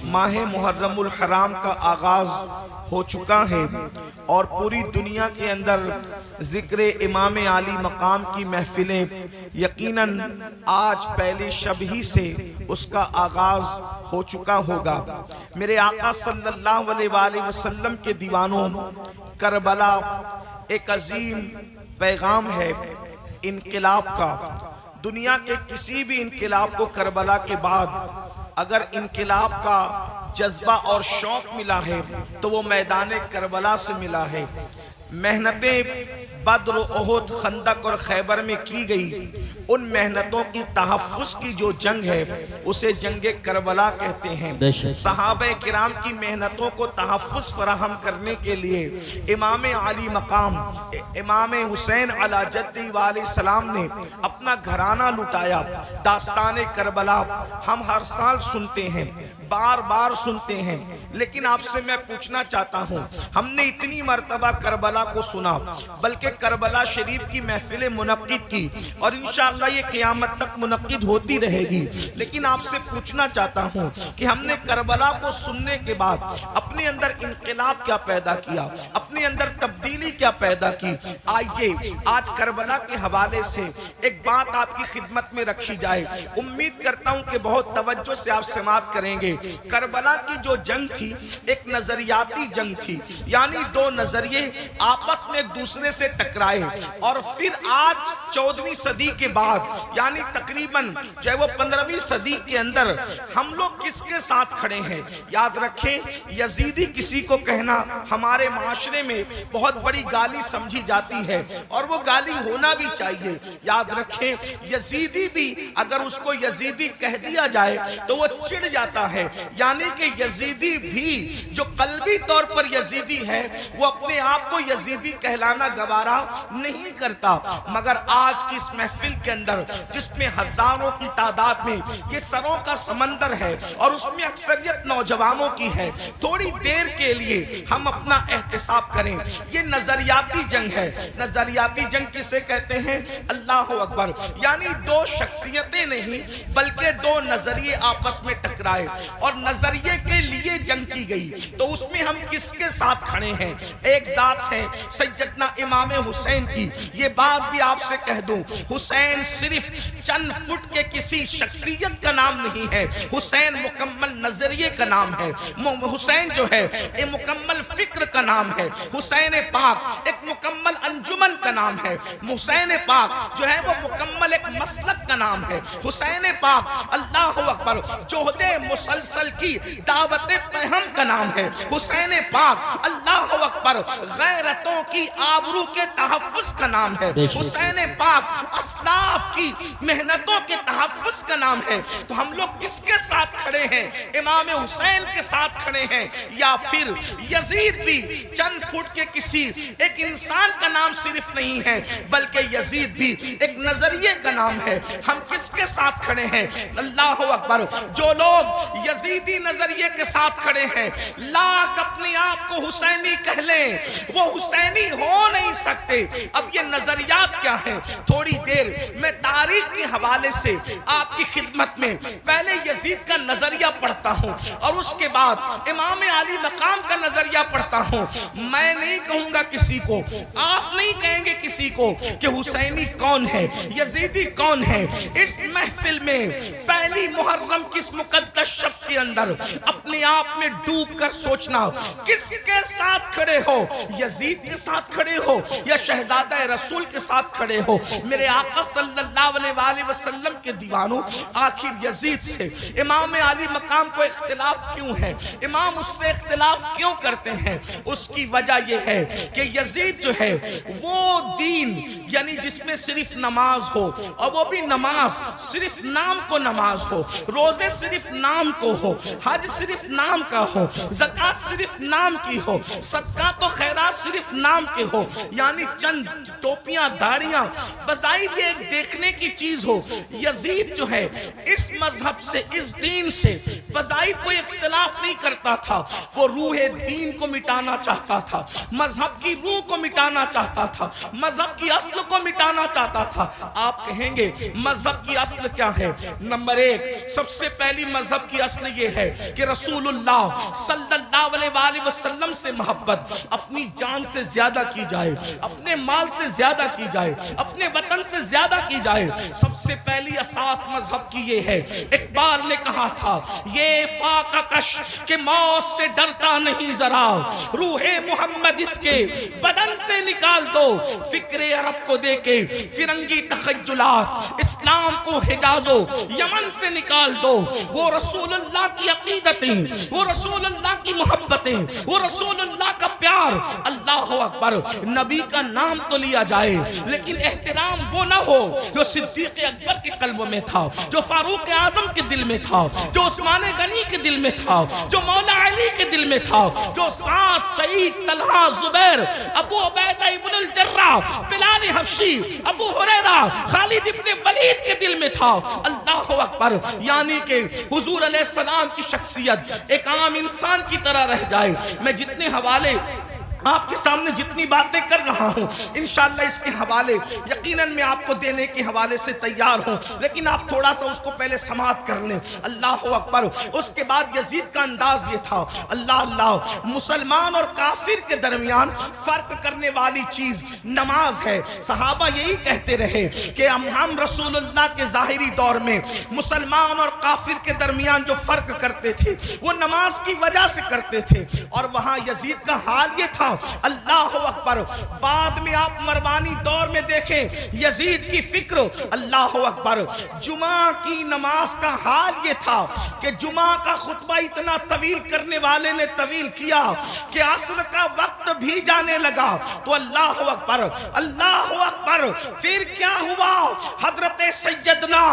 ماہ محرم الحرام کا آغاز ہو چکا ہے اور پوری دنیا کے اندر ذکر امام عالی مقام کی محفلیں یقیناً آج پہلی شب ہی سے اس کا آغاز ہو چکا ہوگا۔ میرے آقا صلی اللہ علیہ وآلہ وسلم کے دیوانوں، کربلا ایک عظیم پیغام ہے انقلاب کا۔ دنیا کے کسی بھی انقلاب کو کربلا کے بعد اگر انقلاب کا جذبہ اور شوق ملا ہے تو وہ میدان کربلا سے ملا ہے۔ محنتیں بدر، احد، خندق اور خیبر میں کی گئی، ان محنتوں کی تحفظ کی جو جنگ ہے اسے جنگ کربلا کہتے ہیں۔ صحابہ کرام کی محنتوں کو تحفظ فراہم کرنے کے لیے امام علی مقام امام حسین علی جدہ علیہ السلام نے اپنا گھرانہ لٹایا۔ داستان کربلا ہم ہر سال سنتے ہیں، بار بار سنتے ہیں، لیکن آپ سے میں پوچھنا چاہتا ہوں، ہم نے اتنی مرتبہ کربلا کو سنا، بلکہ کربلا شریف کی محفلیں منعقد کی اور انشاءاللہ یہ قیامت تک منعقد ہوتی رہے گی، لیکن آپ سے پوچھنا چاہتا ہوں کہ ہم نے کربلا کو سننے کے بعد اپنے اندر انقلاب کیا پیدا کیا، اپنے اندر تبدیلی کیا پیدا کی۔ آئیے آج کربلا کے حوالے سے ایک بات آپ کی خدمت میں رکھی جائے، امید کرتا ہوں کہ بہت توجہ سے آپ سماعت کریں گے۔ کربلا کی جو جنگ تھی ایک نظریاتی جنگ تھی، یعنی دو نظریے آپس میں ایک دوسرے سے ٹکرائے، اور پھر آج 14ویں صدی کے بعد یعنی تقریباً جو ہے وہ 15ویں صدی کے اندر ہم لوگ کس کے ساتھ کھڑے ہیں؟ یاد رکھیں یزیدی کسی کو کہنا ہمارے معاشرے میں بہت بڑی گالی سمجھی جاتی ہے، اور وہ گالی ہونا بھی چاہیے۔ یاد رکھیں یزیدی بھی اگر اس کو یزیدی کہہ دیا جائے تو وہ چڑ جاتا ہے، یعنی کہ یزیدی بھی جو قلبی طور پر یزیدی ہے وہ اپنے آپ کو یزیدی کہلانا گوارا نہیں کرتا۔ مگر آج کی اس محفل کے اندر جس میں ہزاروں کی تعداد میں یہ سروں کا سمندر ہے اور اس میں اکثریت نوجوانوں کی ہے، تھوڑی دیر کے لیے ہم اپنا احتساب کریں۔ یہ نظریاتی جنگ ہے۔ نظریاتی جنگ کسے کہتے ہیں؟ اللہ اکبر، یعنی دو شخصیتیں نہیں بلکہ دو نظریے آپس میں ٹکرائے اور نظریے کے لیے جنگ کی گئی، تو اس میں ہم کس کے ساتھ کھڑے ہیں؟ ایک ذات ہے سیدنا امام حسین کی۔ یہ بات بھی آپ سے کہہ دوں، حسین صرف چند فٹ کے کسی شخصیت کا نام نہیں ہے، حسین مکمل نظریے کا نام ہے۔ حسین جو ہے ایک مکمل فکر کا نام ہے، حسین پاک ایک مکمل انجمن کا نام ہے، حسین پاک جو ہے وہ مکمل ایک مسلک کا نام ہے، حسین پاک اللہ اکبر جوہد مسلسل کی دعوت پہم کا نام ہے، حسین پاک اللہ اکبر غیرتوں کی آبرو کے تحفظ کا نام ہے، حسین پاک اسلاف کی محنتوں کے تحفظ کا نام ہے۔ تو ہم لوگ کس کے ساتھ کھڑے ہیں؟ امام حسین کے ساتھ کھڑے ہیں، یا پھر یزید بھی چند فٹ کے کسی ایک انسان کا نام صرف نہیں ہے بلکہ یزید بھی ایک نظریے کا نام ہے۔ ہم کس کے ساتھ کھڑے ہیں؟ اللہ اکبر، جو لوگ یزیدی نظریے کے ساتھ کھڑے ہیں لاکھ اپنے آپ کو حسینی کہہ لیں، وہ حسینی ہو نہیں سکتے۔ اب یہ نظریات کیا ہیں؟ تھوڑی دیر میں تاریخ کے حوالے سے آپ کی خدمت میں پہلے یزید کا نظریہ پڑھتا ہوں اور اس کے بعد امام علی مقام کا نظریہ پڑھتا ہوں۔ میں نہیں کہوں گا کسی کو، آپ نہیں کہیں گے کسی کو کہ حسینی کون ہے، یزیدی کون ہے۔ اس محفل میں پہلی محرم کس مقدس شب کے اندر اپنے آپ میں ڈوب کر سوچنا کس کے ساتھ کھڑے ہو، یزید کے ساتھ کھڑے ہو یا شہزادہ رسول کے ساتھ کھڑے ہو۔ میرے آقا صلی اللہ علیہ وآلہ وسلم کے دیوانوں، آخر یزید سے امام علی مقام کو اختلاف کیوں ہے؟ امام اس سے اختلاف کیوں کرتے ہیں؟ اس کی وجہ یہ ہے کہ یزید جو ہے وہ دین یعنی جس میں صرف نماز ہو، اور وہ بھی نماز صرف نام کو نماز ہو، روزے صرف نام کو ہو، حج صرف نام کا ہو، زکوٰۃ صرف نام کی ہو، صدقات و خیرات صرف نام کے ہو، یعنی چند ٹوپیاں داڑیاں بظاہر یہ ایک دیکھنے کی چیز چیز ہو، یزید جو ہے اس مذہب سے، اس دین سے بظاہر کوئی اختلاف نہیں کرتا تھا، وہ روح دین کو مٹانا چاہتا تھا، مذہب کی روح کو مٹانا چاہتا تھا، مذہب کی اصل کو مٹانا چاہتا تھا۔ آپ کہیں گے مذہب کی اصل کیا ہے؟ نمبر ایک، سب سے پہلی مذہب کی اصل یہ ہے کہ رسول اللہ صلی اللہ علیہ وآلہ وسلم سے محبت اپنی جان سے زیادہ کی جائے، اپنے مال سے زیادہ کی جائے، اپنے وطن سے زیادہ کی جائے۔ سب سے پہلی اساس مذہب کی یہ ہے۔ اقبال نے کہا تھا یہ فاقہ کش کہ موت سے ڈرتا نہیں ذرا، روح محمد اس کے بدن سے نکال دو، فکر عرب کو دے کے فرنگی تخیلات، اسلام کو حجاز و یمن سے نکال دو۔ وہ رسول اللہ کی عقیدتیں، وہ رسول اللہ کی محبتیں، وہ رسول اللہ کا پیار۔ اللہ اکبر، نبی کا نام تو لیا جائے لیکن احترام وہ نہ ہو جو صدیق اکبر کے قلب میں تھا، جو فاروق اعظم کے دل میں تھا، جو عثمان غنی کے دل میں تھا، جو مولا علی کے دل میں تھا، جو سعد، سعید، طلحہ، زبیر، ابو عبیدہ ابن الجراح، بلال حبشی، ابو ہریرہ، خالد ابن ولید کے دل میں تھا۔ اللہ اکبر، یعنی کہ حضور علیہ السلام کی شخصیت ایک عام انسان کی طرح رہ جائے۔ میں جتنے حوالے آپ کے سامنے جتنی باتیں کر رہا ہوں انشاءاللہ اس کے حوالے یقیناً میں آپ کو دینے کے حوالے سے تیار ہوں، لیکن آپ تھوڑا سا اس کو پہلے سماعت کر لیں۔ اللہ اکبر۔ اس کے بعد یزید کا انداز یہ تھا، اللہ اللہ، مسلمان اور کافر کے درمیان فرق کرنے والی چیز نماز ہے۔ صحابہ یہی کہتے رہے کہ ہم رسول اللہ کے ظاہری دور میں مسلمان اور کافر کے درمیان جو فرق کرتے تھے وہ نماز کی وجہ سے کرتے تھے، اور وہاں یزید کا حال یہ تھا۔ اللہ اکبر۔ بعد میں آپ مروانی دور میں دیکھیں یزید کی فکر، اللہ اکبر، جمعہ کی نماز کا حال یہ تھا کہ جمعہ کا خطبہ اتنا طویل کرنے والے نے طویل کیا کہ عصر کا وقت بھی جانے لگا تو اللہ اکبر، اللہ اکبر۔ پھر کیا ہوا؟ حضرت سیدنا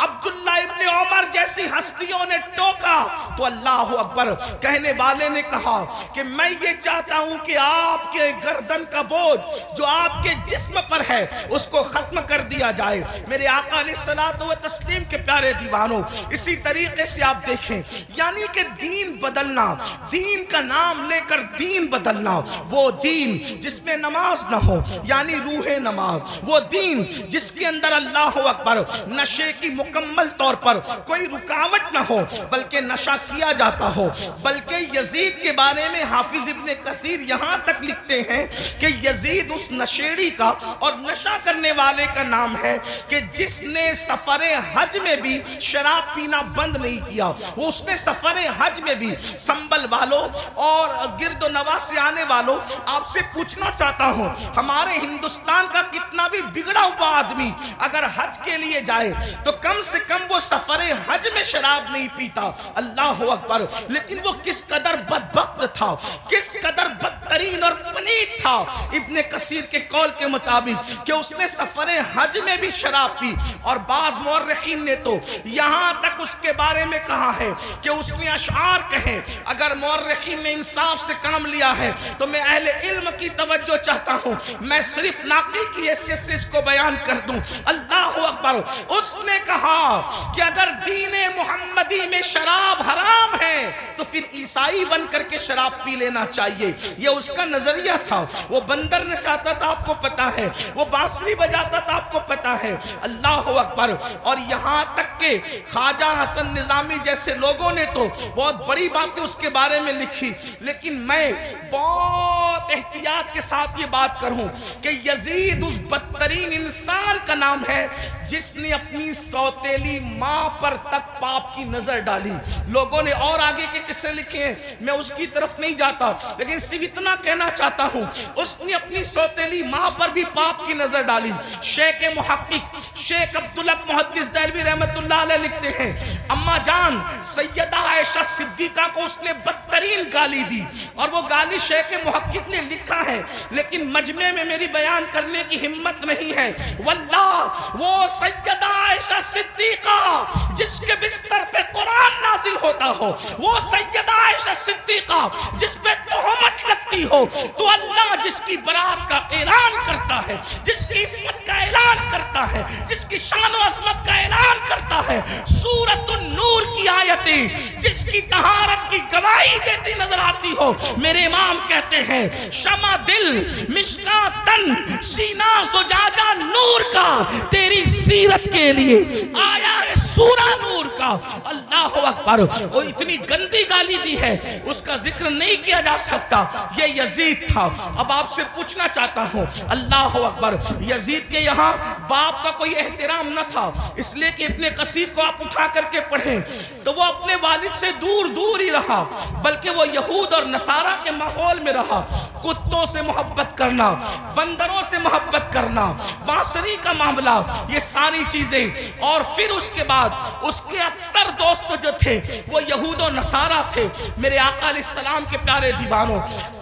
عبداللہ ابن عمر جیسی ہستیوں نے ٹوکا تو اللہ اکبر، کہنے والے نے کہا کہ میں یہ چاہتا ہوں کہ آپ کے گردن کا بوجھ جو آپ کے جسم پر ہے اس کو ختم کر دیا جائے۔ میرے آقا علیہ الصلوۃ والتسلیم کے پیارے دیوانوں، اسی طریقے سے آپ دیکھیں یعنی کہ دین بدلنا، دین کا نام لے کر دین بدلنا، وہ دین جس میں نماز نہ ہو یعنی روح نماز، وہ دین جس کے اندر اللہ اکبر نشے کی مکمل طور پر کوئی رکاوٹ نہ ہو بلکہ نشہ کیا جاتا ہو۔ بلکہ یزید کے بارے میں حافظ ابن کثیر یہاں تک لکھتے ہیں کہ یزید اس نشیڑی کا اور نشہ کرنے والے کا نام ہے کہ جس نے سفر حج میں بھی شراب پینا بند نہیں کیا۔ وہ اس نے سفر حج میں بھی، سنبل والوں اور گرد و نواح سے آنے والوں، آپ سے پوچھنا چاہتا ہوں ہمارے ہندوستان کا کتنا بھی بگڑا ہوا آدمی اگر حج کے لیے جائے تو کم سے کم وہ سفر حج میں شراب نہیں پیتا۔ اللہ اکبر۔ لیکن وہ کس قدر بدبخت تھا، کس قدر بدترین اور پلید تھا ابن کثیر کے قول کے مطابق کہ اس نے سفر حج میں بھی شراب پی، اور بعض مورخین نے تو یہاں تک اس کے بارے میں کہا ہے کہ اس نے اشعار کہیں۔ اگر مورخین نے انصاف سے کام لیا ہے تو میں اہل علم کی توجہ چاہتا ہوں، میں صرف ناقل کی حیثیت سے اس کو بیان کر دوں۔ اللہ اکبر۔ اس نے کہا کہ اگر دین محمدی میں شراب حرام ہے تو پھر عیسائی بن کر کے شراب پی لینا چاہیے۔ یہ اس کا نظریہ تھا۔ وہ بندر نچاتا تھا، آپ کو پتا ہے، وہ بانسری بجاتا تھا، آپ کو پتا ہے۔ اللہ اکبر۔ اور یہاں تک کہ خواجہ حسن نظامی جیسے لوگوں نے تو بہت بڑی باتیں اس کے بارے میں لکھی، لیکن میں بہت احتیاط کے ساتھ یہ بات کروں کہ یزید اس بدترین انسان کا نام ہے جس نے اپنی سوتیلی ماں پر تک پاپ کی نظر ڈالی۔ لوگوں نے اور آگے کے قصے لکھے ہیں، میں اس کی طرف نہیں جاتا، لیکن صرف اتنا کہنا چاہتا ہوں اس نے اپنی سوتیلی ماں پر بھی پاپ کی نظر ڈالی۔ شیخ محقق شیخ عبدالحق محدث دہلوی رحمت اللہ علیہ لکھتے ہیں اما جان سیدہ عائشہ صدیقہ کو اس نے بدترین گالی دی، اور وہ گالی شیخ محقق نے لکھا ہے لیکن مجمع میں میری بیان کرنے کی ہمت نہیں ہے۔ واللہ وہ سیدہ عائشہ صدیقہ جس کے بستر پہ قرآن نازل ہوتا ہو، وہ سیدہ عائشہ صدیقہ جس پہ تہمت لگتی ہو، تو اللہ جس کی برات کا اعلان کرتا ہے، جس کی عصمت کا اعلان کرتا ہے، جس کی شان و عظمت کا اعلان کرتا ہے، سورۃ النور کی آیتیں جس کی طہارت کی گواہی دیتی نظر آتی ہو، میرے امام کہتے ہیں شمع دل مشکاۃ تن سینہ زجاجہ نور کا، تیری سیرت کے لیے آیا ہے سورہ نور کا۔ اللہ اکبر، وہ اتنی گندی گالی دی ہے، اس کا ذکر نہیں کیا جا سکتا۔ یہ یزید تھا۔ اب آپ سے پوچھنا چاہتا ہوں، اللہ اکبر، یزید کے یہاں باپ کا کوئی احترام نہ تھا، اس لیے کہ ابن کثیر کو آپ اٹھا کر کے پڑھیں تو وہ اپنے والد سے دور دور ہی رہا، بلکہ وہ یہود اور نصارہ کے ماحول میں رہا۔ کتوں سے محبت کرنا، بندروں سے محبت کرنا، بانسری کا معاملہ، یہ ساری چیزیں، اور پھر اس کے بعد اس کے اکثر دوست جو تھے وہ یہود و نصارہ تھے۔ میرے آقا علیہ السلام کے پیارے دیوانوں،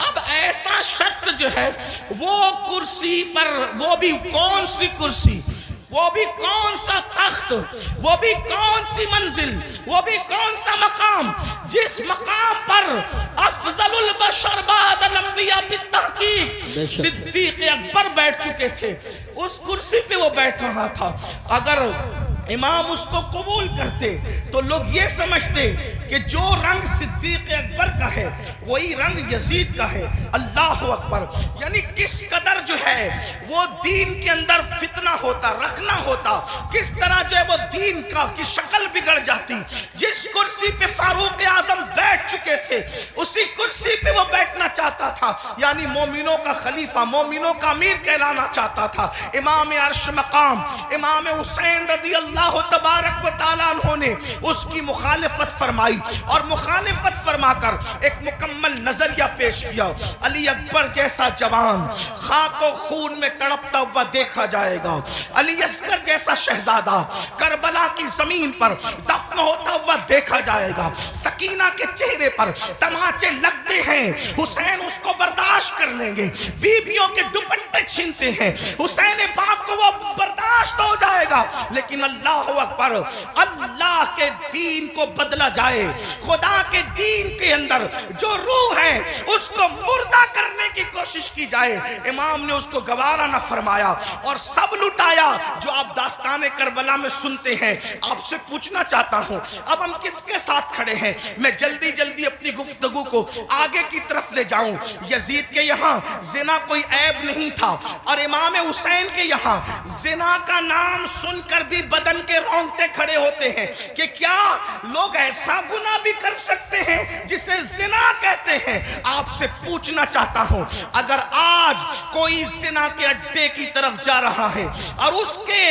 اب ایسا شخص جو ہے وہ کرسی پر، وہ بھی کون سی کرسی، وہ بھی کون سا تخت، وہ بھی کون سی منزل، وہ بھی کون سا مقام، جس مقام پر افضل البشر بعد الانبیاء بالتحقیق صدیق اکبر بیٹھ چکے تھے، اس کرسی پہ وہ بیٹھ رہا تھا۔ اگر امام اس کو قبول کرتے تو لوگ یہ سمجھتے کہ جو رنگ صدیق اکبر کا ہے وہی رنگ یزید کا ہے۔ اللہ اکبر، یعنی کس قدر جو ہے وہ دین کے اندر فتنہ ہوتا، رکھنا ہوتا، کس طرح جو ہے وہ دین کا کی شکل بگڑ جاتی۔ جس کرسی پہ فاروق اعظم بیٹھ چکے تھے اسی کرسی پہ وہ بیٹھنا چاہتا تھا، یعنی مومنوں کا خلیفہ، مومنوں کا امیر کہلانا چاہتا تھا۔ امام عرش مقام امام حسین رضی اللہ تبارک و تعالیٰ عنہ نے اس کی مخالفت فرمائی، اور مخالفت فرما کر ایک مکمل نظریہ پیش کیا۔ علی اکبر جیسا جوان خاک و خون میں تڑپتا ہوا دیکھا جائے گا، علی اصغر جیسا شہزادہ کربلا کی زمین پر دفن ہوتا ہوا دیکھا جائے گا۔ سکینہ کے چہرے پر تماچے لگتے ہیں، حسین اس کو برداشت کر لیں گے، بیویوں کے دوپٹے چھینتے ہیں، حسین پاک کو وہ برداشت ہو جائے گا، لیکن اللہ اکبر، اللہ کے دین کو بدلا جائے، خدا کے دین کے اندر جو روح ہے اس کو مردہ کرنے کی کوشش کی جائے، امام نے اس کو گوارا نہ فرمایا اور سب لٹایا جو آپ داستان کربلا میں سنتے ہیں۔ آپ سے پوچھنا چاہتا ہوں اب ہم کس کے ساتھ کھڑے ہیں؟ میں جلدی جلدی اپنی گفتگو کو آگے کی طرف لے جاؤں۔ یزید کے یہاں زنا کوئی عیب نہیں تھا، اور امام حسین کے یہاں زنا کا نام سن کر بھی بدن کے رونگٹے کھڑے ہوتے ہیں کہ کیا لوگ ایسا گناہ بھی کر سکتے ہیں جسے زنا کہتے ہیں۔ آپ سے پوچھنا چاہتا ہوں اگر آج کوئی زنا کے اڈے کی طرف جا رہا ہے اور اس کے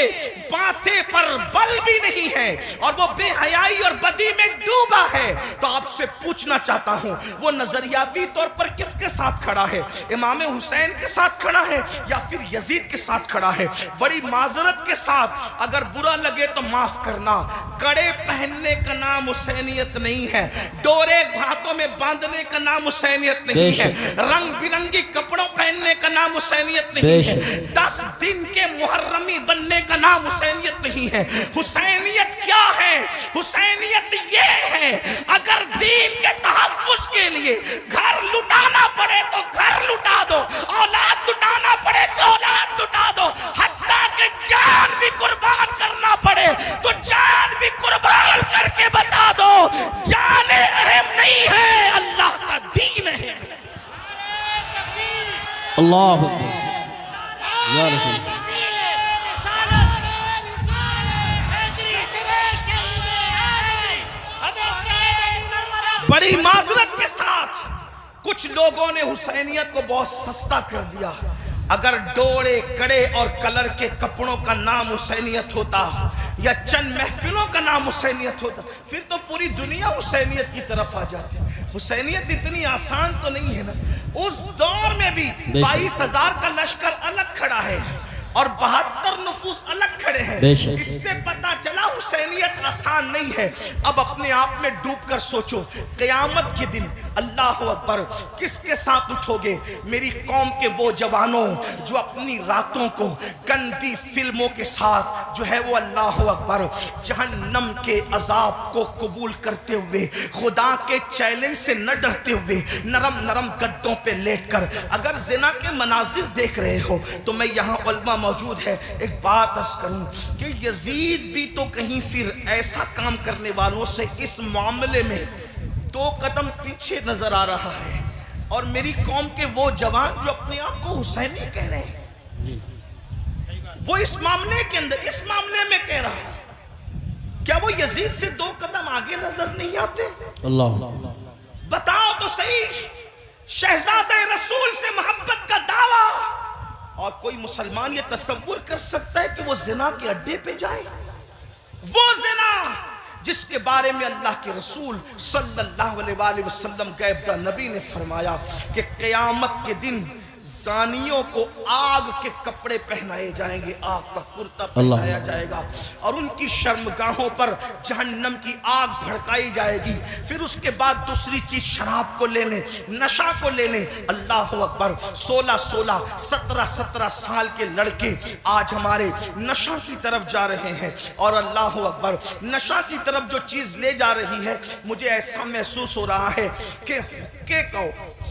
ماتھے پر بل بھی نہیں ہے اور وہ بے حیائی اور بدی میں ڈوبا ہے تو آپ سے پوچھنا چاہتا ہوں وہ نظریاتی طور پر کس کے ساتھ کھڑا ہے؟ امام حسین کے ساتھ کھڑا ہے یا پھر یزید کے ساتھ کھڑا ہے؟ بڑی معذرت کے ساتھ اگر برا لگے تو معاف کرنا، کڑے پہننے کا نام حسینیت نہیں ہے، ڈورے ہاتھوں میں باندھنے کا نام حسینیت نہیں ہے، رنگ برنگی کپڑوں پہننے کا نام حسینیت نہیں ہے، 10 دن کے محرمی بننے کا نام حسینیت نہیں ہے۔ حسینیت کیا ہے؟ حسینیت یہ ہے اگر دین کے تحفظ کے لیے گھر لٹانا پڑے تو گھر لٹا دو، اولاد لٹانا پڑے تو اولاد لٹا دو، حتیٰ کہ جان بھی قربان کرنا پڑے تو جان بھی قربان کر کے بتا دو جان اہم نہیں ہے، اللہ کا دین ہے۔ اللہ یا رسول بڑی معذرت کے ساتھ کچھ لوگوں نے حسینیت کو بہت سستا کر دیا۔ اگر ڈوڑے کڑے اور کلر کے کپڑوں کا نام حسینیت ہوتا یا چند محفلوں کا نام حسینیت ہوتا پھر تو پوری دنیا حسینیت کی طرف آ جاتی۔ حسینیت اتنی آسان تو نہیں ہے نا۔ اس دور میں بھی 22,000 کا لشکر الگ کھڑا ہے اور 72 نفوس الگ کھڑے ہیں۔ اس سے پتہ چلا حسینیت آسان نہیں ہے. اب اپنے آپ میں ڈوب کر سوچو قیامت کے دن اللہ اکبر کس کے ساتھ اٹھو گے؟ میری قوم کے وہ جوانوں جو اپنی راتوں کو گندی فلموں کے ساتھ جو ہے وہ اللہ اکبر جہنم کے عذاب کو قبول کرتے ہوئے خدا کے چیلنج سے نہ ڈرتے ہوئے نرم نرم گدوں پہ لیٹ کر اگر زنا کے مناظر دیکھ رہے ہو تو میں یہاں علماء موجود ہے ایک بات عرض کروں کہ یزید بھی تو کہیں پھر ایسا کام کرنے والوں سے اس معاملے میں 2 قدم پیچھے نظر آ رہا ہے. اور میری قوم کے وہ جوان جو اپنے آپ کو حسینی کہہ رہے ہیں وہ اس معاملے کے اندر اس معاملے میں کہہ رہا ہے کیا وہ یزید سے 2 قدم آگے نظر نہیں آتے؟ اللہ بتاؤ تو صحیح. شہزادہ رسول سے محبت کا دعویٰ اور کوئی مسلمان یہ تصور کر سکتا ہے کہ وہ زنا کے اڈے پہ جائے؟ وہ زنا جس کے بارے میں اللہ کے رسول صلی اللہ علیہ وآلہ وسلم غیب داں نبی نے فرمایا کہ قیامت کے دن زانیوں کو آگ کے کپڑے پہنائے جائیں گے, آگ کا کرتا پہنایا جائے گا اور ان کی شرمگاہوں پر جہنم کی آگ بھڑکائی جائے گی. پھر اس کے بعد دوسری چیز شراب کو لے لیں, نشہ کو لے لیں. اللہ اکبر 16 17 سال کے لڑکے آج ہمارے نشہ کی طرف جا رہے ہیں اور اللہ اکبر نشہ کی طرف جو چیز لے جا رہی ہے مجھے ایسا محسوس ہو رہا ہے کہ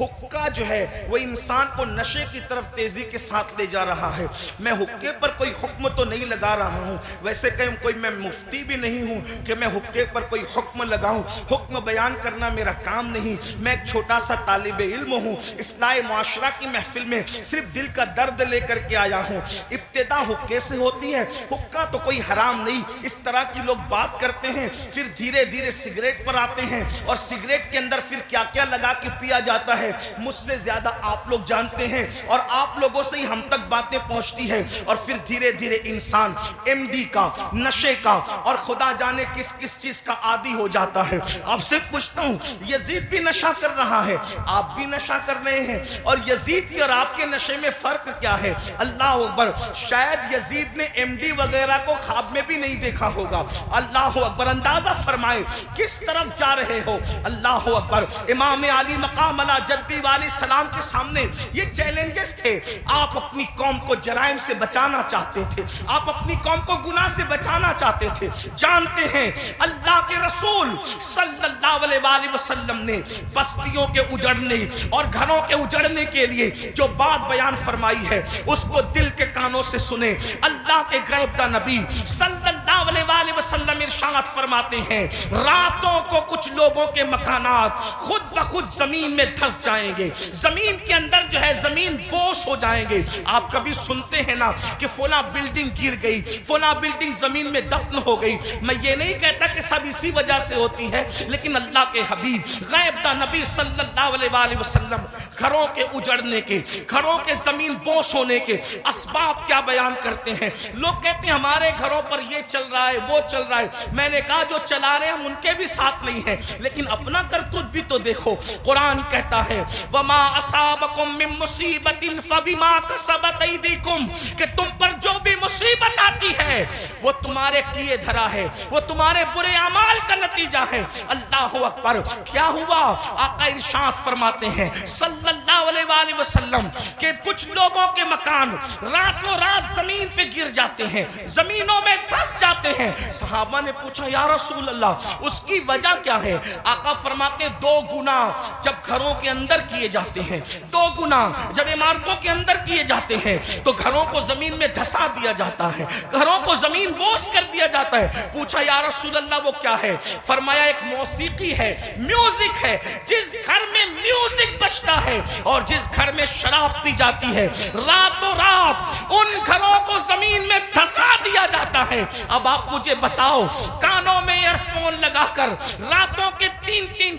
حقہ جو ہے وہ انسان کو نشے کی طرف تیزی کے ساتھ لے جا رہا ہے. میں حقے پر کوئی حکم تو نہیں لگا رہا ہوں, ویسے کہ کوئی میں مفتی بھی نہیں ہوں کہ میں حقے پر کوئی حکم لگاؤں. حکم بیان کرنا میرا کام نہیں. میں ایک چھوٹا سا طالب علم ہوں, اصلاح معاشرہ کی محفل میں صرف دل کا درد لے کر کے آیا ہوں. ابتدا حقے سے ہوتی ہے. حقہ تو کوئی حرام نہیں, اس طرح کی لوگ بات کرتے ہیں. پھر دھیرے دھیرے سگریٹ پر آتے ہیں اور سگریٹ کے اندر پھر کیا کیا لگا کے پیا جاتا ہے مجھ سے زیادہ آپ لوگ جانتے ہیں اور آپ لوگوں سے ہی ہم تک باتیں پہنچتی ہیں. اور پھر دھیرے دھیرے انسان ایم ڈی کا, نشے کا اور خدا جانے کس کس چیز کا عادی ہو جاتا ہے. آپ سے پوچھتا ہوں یزید بھی نشہ کر رہا ہے, آپ بھی نشہ کر رہے ہیں, اور یزید کی اور آپ کے نشے میں فرق کیا ہے؟ اللہ اکبر شاید یزید نے ایم ڈی وغیرہ کو خواب میں بھی نہیں دیکھا ہوگا. اللہ اکبر اندازہ فرمائے کس طرف جا رہے ہو. اللہ اکبر امام علی مقام علی جدی والی سلام کے سامنے یہ چیلنجز تھے. آپ اپنی قوم کو جرائم سے بچانا چاہتے تھے, آپ اپنی قوم کو گناہ سے بچانا چاہتے تھے. جانتے ہیں اللہ کے رسول صلی اللہ علیہ وآلہ وسلم نے بستیوں کے اجڑنے اور گھروں کے اجڑنے کے لیے جو بات بیان فرمائی ہے اس کو دل کے کانوں سے سنیں. اللہ کے غیب داں نبی صلی اللہ علیہ وآلہ وسلم ارشاد فرماتے ہیں راتوں کو کچھ لوگوں کے مکانات خود بخود زمین میں دھس جائیں گے, زمین کے اندر جو ہے زمین بوس ہو جائیں گے. آپ کبھی سنتے ہیں نا کہ فلاں بلڈنگ گر گئی, فلاں بلڈنگ زمین میں دفن ہو گئی. میں یہ نہیں کہتا کہ سب اسی وجہ سے ہوتی ہے, لیکن اللہ کے حبیب غیب داں نبی صلی اللہ علیہ وآلہ وسلم گھروں کے اجڑنے کے, گھروں کے زمین بوس ہونے کے اسباب کیا بیان کرتے ہیں. لوگ کہتے ہیں ہمارے گھروں پر یہ چل رہا ہے وہ چل رہا ہے. میں نے کہا جو چلا رہے ہیں ہم ان کے بھی ساتھ نہیں ہیں, لیکن اپنا کرتوت بھی تو دیکھو. قرآن کہتا ہے وَمَا أَصَابَكُم مِّن مُّصِيبَةٍ فَبِمَا كَسَبَتْ أَيْدِيكُمْ, کہ تم پر جو بھی مصیبت آتی ہے وہ تمہارے کیے دھرا ہے, وہ تمہارے برے اعمال کا نتیجہ ہے. اللہ اکبر کیا ہوا؟ آقا ارشاد فرماتے ہیں صلی اللہ علیہ وآلہ وسلم کہ کچھ لوگوں کے مکان راتوں رات زمین پہ گر جاتے ہیں, زمینوں میں دھس جاتے ہیں. صحابہ نے پوچھا یا رسول اللہ اس کی وجہ کیا ہے؟ آقا فرماتے 2 گناہ جب گھروں کے اندر کیے جاتے ہیں, 2 گناہ جب عمارتوں کے اندر کیے جاتے ہیں تو گھروں کو زمین میں دھسا دیا جاتا ہے, گھروں کو زمین بوس کر دیا جاتا ہے. پوچھا یا رسول اللہ وہ کیا ہے؟ فرمایا ایک موسیقی ہے, میوزک ہے. جس گھر میں میوزک بجتا ہے اور جس گھر میں شراب پی جاتی ہے راتوں رات ان گھروں کو زمین میں دھسا دیا جاتا ہے. اب آپ مجھے بتاؤ کانوں میں ایئر فون لگا کر راتوں کے 3-3,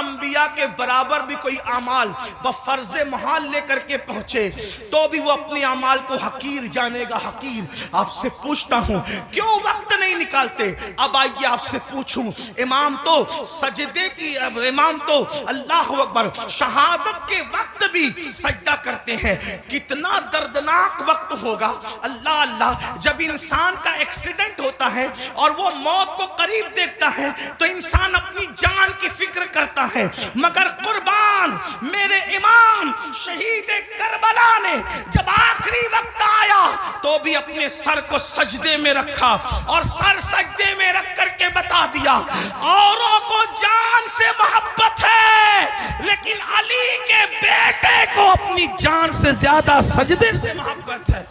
انبیاء کے برابر بھی کوئی اعمال بفرض محال لے کر کے پہنچے تو بھی وہ اپنے اعمال کو حقیر جانے گا، حقیر۔ آپ سے پوچھتا ہوں کیوں وقت نہیں نکالتے؟ اب آئیے آپ سے پوچھوں، امام تو سجدے کی، امام تو اللہ اکبر شہادت کے وقت بھی سجدہ کرتے ہیں، کتنا دردناک وقت ہوگا۔ اللہ اللہ، جب انسان کا ایکسیڈنٹ ہوتا ہے اور وہ موت کو قریب دیکھتا ہے تو انسان اپنی جان کی فکر کرتا ہے، مگر قربان میرے امام شہید کربلا نے جب آخری وقت آیا تو بھی اپنے سر کو سجدے میں رکھا اور سر سجدے میں رکھ کر کے بتا دیا اوروں کو جان سے محبت ہے لیکن علی کے بیٹے کو اپنی جان سے زیادہ سجدے سے محبت ہے۔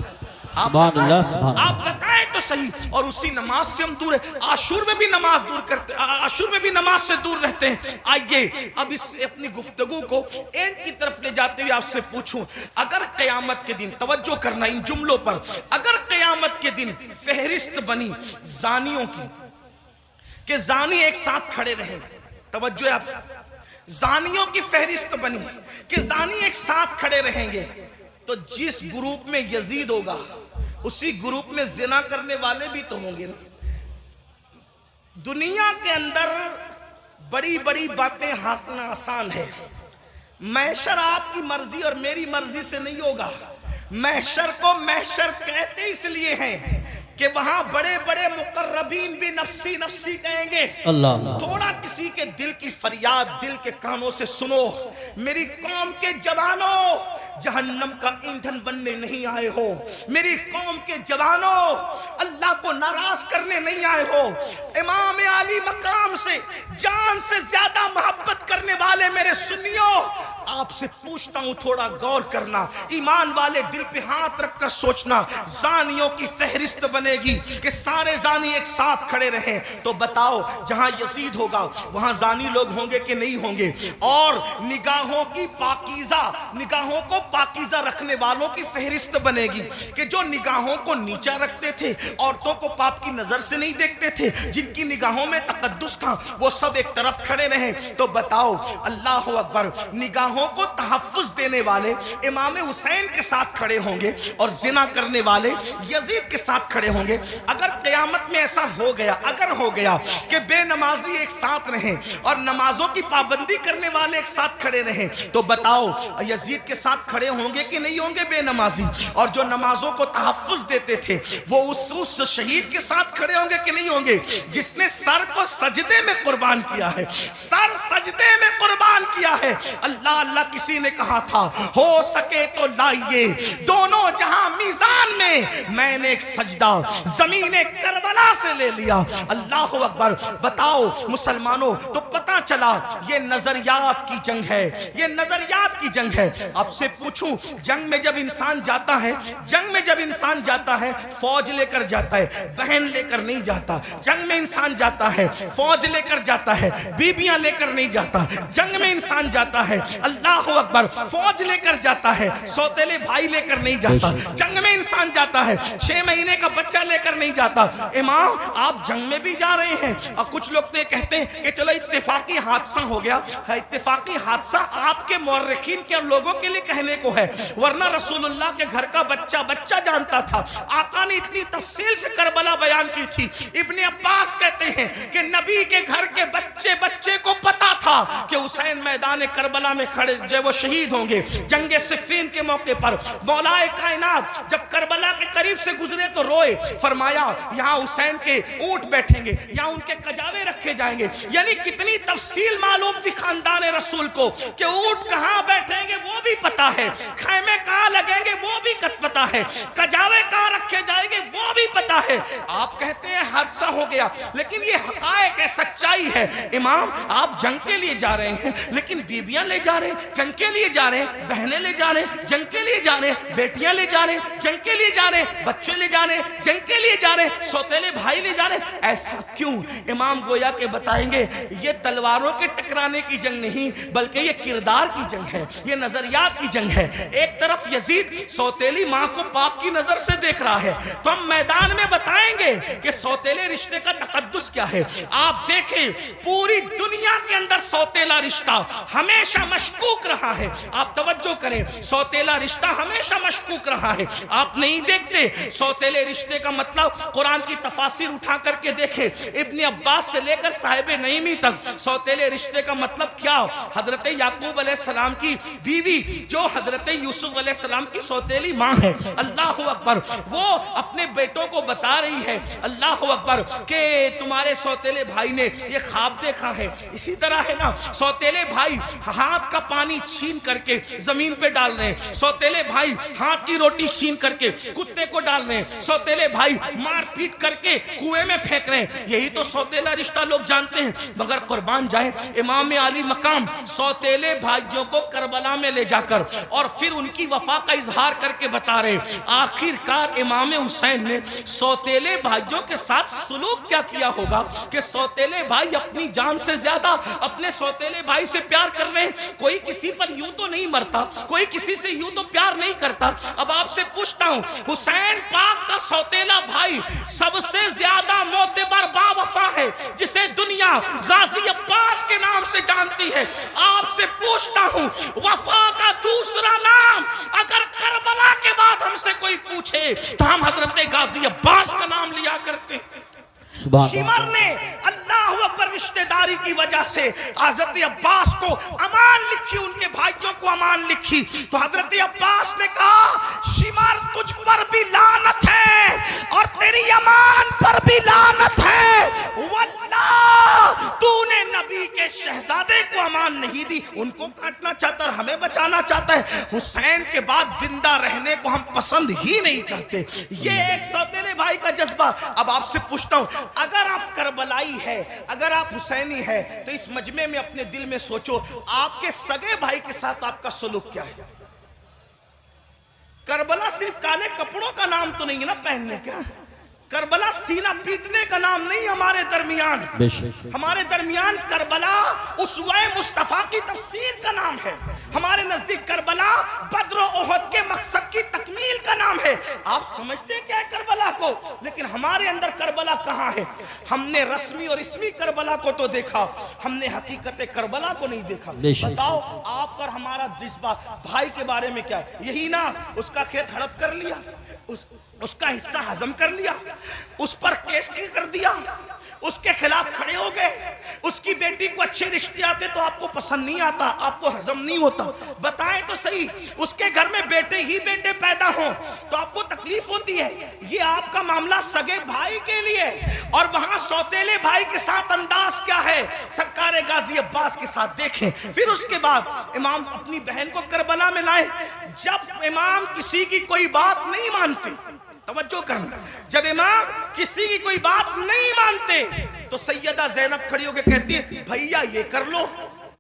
سبحان اللہ، سبحان اللہ۔ آپ بتائیں تو صحیح، اور اسی نماز سے ہم دور ہیں، عاشور میں بھی نماز دور کرتے، عاشور میں بھی نماز سے دور رہتے ہیں۔ آئیے اب اس اپنی گفتگو کو اینڈ کی طرف لے جاتے ہوئے آپ سے پوچھوں، اگر قیامت کے دن، توجہ کرنا ان جملوں پر، اگر قیامت کے دن فہرست بنی زانیوں کی کہ زانی ایک ساتھ کھڑے رہیں، توجہ آپ، زانیوں کی فہرست بنی کہ زانی ایک ساتھ کھڑے رہیں گے تو جس گروپ میں یزید ہوگا اسی گروپ میں زنا کرنے والے بھی تو ہوں گے نا۔ دنیا کے اندر بڑی بڑی باتیں ہانکنا آسان ہے، محشر آپ کی مرضی اور میری مرضی سے نہیں ہوگا۔ محشر کو محشر کہتے اس لیے ہیں کہ وہاں بڑے بڑے مقربین بھی نفسی نفسی کہیں گے۔ اللہ، تھوڑا کسی کے دل کی فریاد دل کے کانوں سے سنو، میری قوم کے جوانوں جہنم کا ایندھن بننے نہیں آئے ہو، میری قوم کے جوانوں اللہ کو ناراض کرنے نہیں آئے ہو، امام علی مقام سے جان سے زیادہ محبت کرنے والے میرے سنیوں، آپ سے پوچھتا ہوں تھوڑا غور کرنا، ایمان والے دل پہ ہاتھ رکھ کر سوچنا، زانیوں کی فہرست بنے گی کہ سارے زانی ایک ساتھ کھڑے رہیں تو بتاؤ جہاں یزید ہوگا وہاں زانی لوگ ہوں گے کہ نہیں ہوں گے؟ اور نگاہوں کی پاکیزہ، نگاہوں کو پاکیزہ رکھنے والوں کی فہرست بنے گی کہ جو نگاہوں کو نیچا رکھتے تھے، عورتوں کو پاپ کی نظر سے نہیں دیکھتے تھے، جن کی نگاہوں میں تقدس تھا وہ سب ایک طرف کھڑے رہیں تو بتاؤ اللہ اکبر نگاہوں کو تحفظ دینے والے امام حسین کے ساتھ کھڑے ہوں گے اور زنا کرنے والے یزید کے ساتھ کھڑے ہوں گے۔ اگر قیامت میں ایسا ہو گیا، اگر ہو گیا کہ بے نمازی ایک ساتھ رہیں اور نمازوں کی پابندی کرنے والے ایک ساتھ کھڑے رہیں تو بتاؤ یزید کے ساتھ کھڑے ہوں گے کہ نہیں ہوں گے بے نمازی؟ اور جو نمازوں کو تحفظ دیتے تھے وہ اس شہید کے ساتھ کھڑے ہوں گے کہ نہیں ہوں گے جس نے سر کو سجدے میں قربان کیا ہے، سر سجدے میں قربان کیا ہے؟ اللہ اللہ، کسی نے کہا تھا ہو سکے تو لائیے دونوں جہاں میزان میں نے ایک سجدہ زمین کربلا سے لے لیا۔ اللہ اکبر، بتاؤ مسلمانوں، تو پتہ چلا یہ نظریات کی جنگ ہے، یہ نظریات کی جنگ ہے۔ آپ سے پوچھوں، جنگ میں جب انسان جاتا ہے، جنگ میں جب انسان جاتا ہے فوج لے کر جاتا ہے، بہن لے کر نہیں جاتا۔ جنگ میں انسان جاتا ہے فوج لے کر جاتا ہے، بیبیاں لے کر نہیں جاتا۔ جنگ میں انسان جاتا ہے اللہ اکبر فوج لے کر جاتا ہے، سوتیلے بھائی لے کر نہیں جاتا۔ جنگ میں انسان جاتا ہے 6 مہینے کا بچہ لے کر نہیں جاتا۔ امام آپ جنگ میں بھی جا رہے ہیں اور کچھ لوگ تو کہتے ہیں کہ چلو اتفاقی حادثہ ہو گیا، اتفاقی حادثہ آپ کے مورخین کے لوگوں کے لیے کہنے کو ہے، ورنہ رسول اللہ کے گھر کا بچہ جانتا تھا۔ آقا نے اتنی تفصیل سے کربلا بیان کی تھی۔ ابن عباس کہتے ہیں کہ نبی کے گھر کے بچے کو پتا تھا کہ حسین میدان کربلا میں کھڑے جو وہ شہید ہوں گے۔ جنگ صفین کے موقع پر مولا کائنات جب کربلا کے قریب سے گزرے تو روئے، فرمایا یہاں حسین کے اونٹ بیٹھیں گے، یہاں ان کے کجاوے رکھے جائیں گے۔ یعنی کتنی تفصیل معلوم تھی خاندان رسول کو کہ اونٹ کہاں بیٹھیں گے وہ بھی پتا ہے، خیمے کہاں لگیں گے وہ بھی پتا ہے، کجاوے کہاں رکھے جائیں گے وہ بھی پتا ہے۔ آپ کہتے ہیں حادثہ ہو گیا، لیکن یہ حقائق ہے، سچائی ہے۔ امام آپ جنگ کے لیے جا رہے ہیں لیکن بیویاں لے جا رہے ہیں، جنگ کے لیے جا رہے ہیں، بہنیں لے جا رہے ہیں، جنگ کے لیے جا رہے ہیں، بیٹیاں لے جا رہے ہیں، جنگ کے لیے جا رہے ہیں، بچے لے جا رہے ہیں، جنگ کے لیے جا رہے ہیں، سوتیلے بھائی لے جا رہے ہیں۔ ایسا کیوں؟ امام گویا کے بتائیں گے یہ تلواروں کے ٹکرانے کی جنگ نہیں بلکہ یہ کردار کی جنگ ہے، یہ نظریات کی جنگ ہے۔ ایک طرف یزید سوتیلی ماں کو پاپ کی نظر سے دیکھ رہا ہے تو ہم میدان میں بتائیں گے کہ سوتیلے رشتے کا تقدس کیا ہے۔ آپ دیکھیں پوری دنیا کے اندر سوتیلا رشتہ ہمیشہ مشکوک رہا ہے. آپ توجہ کریں, سوتیلا رشتہ ہمیشہ مشکوک رہا ہے. آپ نہیں دیکھتے سوتیلے رشتے کا مطلب قرآن کی تفاسیر اٹھا کر کے دیکھیں, ابن عباس سے لے کر صاحب نعیمی تک سوتیلے رشتے کا مطلب کیا؟ حضرت یعقوب علیہ السلام کی بیوی جو حضرت یوسف علیہ السلام کی سوتیلی ماں ہے, اللہ اکبر, وہ اپنے بیٹوں کو بتا رہی ہے, اللہ اکبر, کہ تمہارے سوتیلے بھائی نے یہ خواب دیکھا ہے. اسی طرح ہے نا, سوتیلے بھائی ہاتھ کا پانی چھین کر کے زمین پہ ڈال رہے ہیں, سوتیلے بھائی ہاتھ کی روٹی چھین کر کے کتے کو ڈال رہے ہیں, سوتیلے بھائی مار پیٹ کر کے کنویں میں پھینک رہے ہیں. یہی تو سوتیلا رشتہ لوگ جانتے ہیں. مگر قربان جائیں, امام علی مقام سوتیلے بھائیوں کو کربلا میں لے جا کر اور پھر ان کی وفا کا اظہار کر کے بتا رہے ہیں. آخر کار امام حسین نے سوتیلے بھائیوں کے ساتھ سلوک کیا کیا ہوگا کہ سوتیلے بھائی اپنی جان سے زیادہ اپنے سوتیلے بھائی سے پیار کر رہے ہیں. کوئی کسی پر یوں تو نہیں مرتا, کوئی کسی سے یوں تو پیار نہیں کرتا. اب آپ سے پوچھتا ہوں, حسین پاک کا سوتیلا بھائی سب سے زیادہ معتبر با وفا ہے جسے دنیا غازی عباس کے نام سے جانتی ہے. آپ سے پوچھتا ہوں, وفا کا دوسرا نام اگر کربلا کے بعد ہم سے کوئی پوچھے تو ہم حضرت غازی عباس کا نام لیا کرتے ہیں. شمر نے اللہ اکبر رشتہ داری کی وجہ سے حضرت عباس کو امان لکھی, ان کے بھائیوں کو امان لکھی, تو حضرت عباس نے کہا شمر تجھ پر بھی لعنت ہے اور تیری امان پر بھی لعنت ہے, واللہ تو نے نبی کے شہزادے کو امان نہیں دی. ان کو کاٹنا چاہتا اور ہمیں بچانا چاہتا ہے. حسین کے بعد زندہ رہنے کو ہم پسند ہی نہیں کرتے. یہ ایک سوتیلے بھائی کا جذبہ. اب آپ سے پوچھتا ہوں, اگر آپ کربلائی ہے, اگر آپ حسینی ہے, تو اس مجمع میں اپنے دل میں سوچو آپ کے سگے بھائی کے ساتھ آپ کا سلوک کیا ہے. کربلا صرف کالے کپڑوں کا نام تو نہیں ہے نا پہننے کا, کربلا سینہ پیٹنے کا نام نہیں. ہمارے درمیان ہمارے درمیان کربلا اسوہ مصطفیٰ کی تفسیر کا نام ہے. ہمارے نزدیک کربلا بدر و احد کے مقصد کی تکمیل کا نام ہے. آپ سمجھتے کیا ہے کربلا کو, لیکن ہمارے اندر کربلا کہاں ہے؟ ہم نے رسمی اور اسمی کربلا کو تو دیکھا, ہم نے حقیقت کربلا کو نہیں دیکھا. بتاؤ آپ کا ہمارا جذبہ بھائی کے بارے میں کیا ہے؟ یہی نا, اس کا کھیت ہڑپ کر لیا, اس کا حصہ ہضم کر لیا, اس پر کیس کی کر دیا, اس کے خلاف کھڑے ہو گئے. اس کی بیٹی کو اچھے رشتے آتے تو آپ کو پسند نہیں آتا, آپ کو ہضم نہیں ہوتا. بتائیں تو صحیح, اس کے گھر میں بیٹے ہی بیٹے پیدا ہوں تو آپ کو تکلیف ہوتی ہے. یہ آپ کا معاملہ سگے بھائی کے لیے, اور وہاں سوتیلے بھائی کے ساتھ انداز کیا ہے سرکار غازی عباس کے ساتھ دیکھیں. پھر اس کے بعد امام اپنی بہن کو کربلا میں لائے. جب امام کسی کی کوئی بات نہیں مانتے, توجہ کرنا, جب امام کسی کی کوئی بات نہیں مانتے تو سیدہ زینب کھڑی ہو کے کہتی ہے بھیا یہ کر لو,